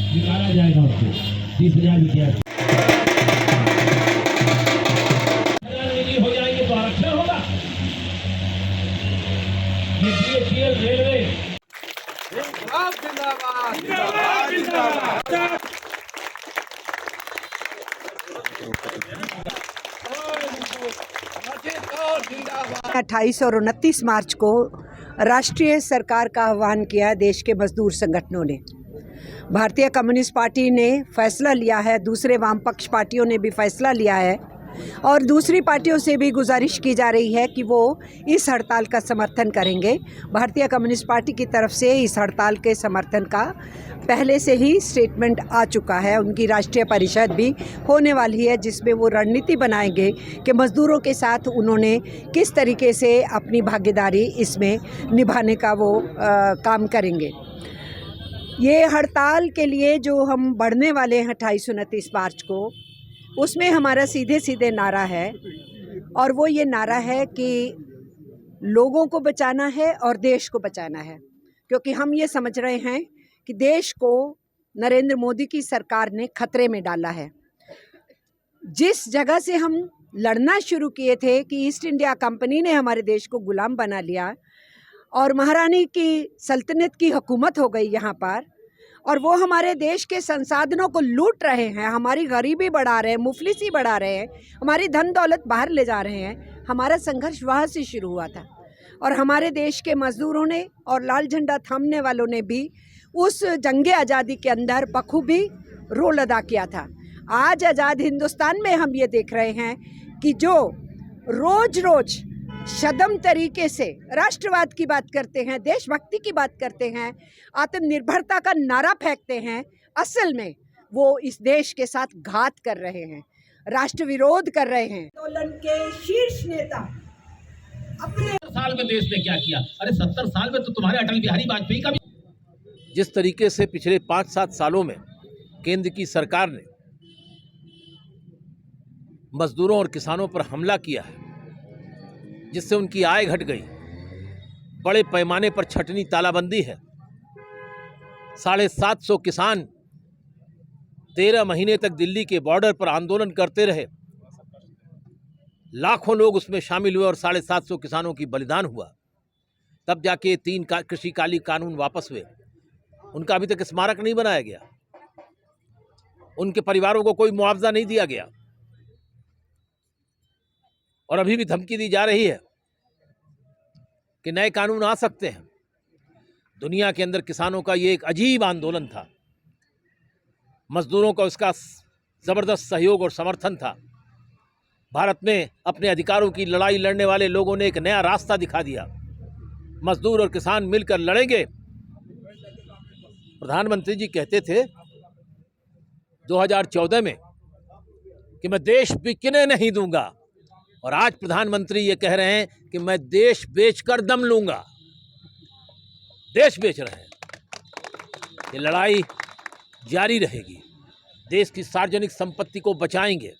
निकाला जाएगा उसको 20,000 विद्यार्थी हो जाएंगे तो आरक्षण होगा। ये बीएचईएल रेलवे जिंदाबाद जिंदाबाद जिंदाबाद। 28 और 29 मार्च को राष्ट्रीय सरकार का आह्वान किया देश के मजदूर संगठनों ने। भारतीय कम्युनिस्ट पार्टी ने फैसला लिया है, दूसरे वामपक्ष पार्टियों ने भी फैसला लिया है और दूसरी पार्टियों से भी गुजारिश की जा रही है कि वो इस हड़ताल का समर्थन करेंगे। भारतीय कम्युनिस्ट पार्टी की तरफ से इस हड़ताल के समर्थन का पहले से ही स्टेटमेंट आ चुका है। उनकी राष्ट्रीय परिषद भी होने वाली है जिसमें वो रणनीति बनाएंगे कि मज़दूरों के साथ उन्होंने किस तरीके से अपनी भागीदारी इसमें निभाने का वो काम करेंगे। ये हड़ताल के लिए जो हम बढ़ने वाले हैं 28-29 मार्च को, उसमें हमारा सीधे सीधे नारा है और वो ये नारा है कि लोगों को बचाना है और देश को बचाना है, क्योंकि हम ये समझ रहे हैं कि देश को नरेंद्र मोदी की सरकार ने खतरे में डाला है। जिस जगह से हम लड़ना शुरू किए थे कि ईस्ट इंडिया कंपनी ने हमारे देश को गुलाम बना लिया और महारानी की सल्तनत की हुकूमत हो गई यहाँ पर, और वो हमारे देश के संसाधनों को लूट रहे हैं, हमारी गरीबी बढ़ा रहे हैं, मुफलिसी बढ़ा रहे हैं, हमारी धन दौलत बाहर ले जा रहे हैं। हमारा संघर्ष वहाँ से शुरू हुआ था और हमारे देश के मज़दूरों ने और लाल झंडा थामने वालों ने भी उस जंगे आज़ादी के अंदर बखूबी रोल अदा किया था। आज आज़ाद हिंदुस्तान में हम ये देख रहे हैं कि जो रोज़ रोज़ शदम तरीके से राष्ट्रवाद की बात करते हैं, देशभक्ति की बात करते हैं, आत्मनिर्भरता का नारा फेंकते हैं, असल में वो इस देश के साथ घात कर रहे हैं, राष्ट्र विरोध कर रहे हैं। आंदोलन के शीर्ष नेता अपने साल में देश ने क्या किया? अरे 70 साल में तो तुम्हारे अटल बिहारी वाजपेयी का भी। जिस तरीके से पिछले 5-7 सालों में केंद्र की सरकार ने मजदूरों और किसानों पर हमला किया है, जिससे उनकी आय घट गई, बड़े पैमाने पर छटनी तालाबंदी है, 750 किसान 13 महीने तक दिल्ली के बॉर्डर पर आंदोलन करते रहे, लाखों लोग उसमें शामिल हुए और 750 किसानों की बलिदान हुआ, तब जाके 3 कृषि कानून वापस हुए। उनका अभी तक स्मारक नहीं बनाया गया, उनके परिवारों को कोई मुआवजा नहीं दिया गया और अभी भी धमकी दी जा रही है कि नए कानून आ सकते हैं। दुनिया के अंदर किसानों का ये एक अजीब आंदोलन था, मजदूरों का उसका ज़बरदस्त सहयोग और समर्थन था। भारत में अपने अधिकारों की लड़ाई लड़ने वाले लोगों ने एक नया रास्ता दिखा दिया। मजदूर और किसान मिलकर लड़ेंगे। प्रधानमंत्री जी कहते थे 2014 में कि मैं देश बिकने नहीं दूंगा, और आज प्रधानमंत्री ये कह रहे हैं कि मैं देश बेचकर दम लूंगा। देश बेच रहे हैं। ये लड़ाई जारी रहेगी, देश की सार्वजनिक संपत्ति को बचाएंगे।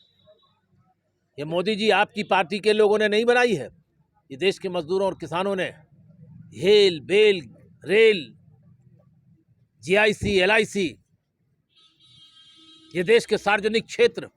ये मोदी जी आपकी पार्टी के लोगों ने नहीं बनाई है, ये देश के मजदूरों और किसानों ने हेल बेल रेल GIC LIC, ये देश के सार्वजनिक क्षेत्र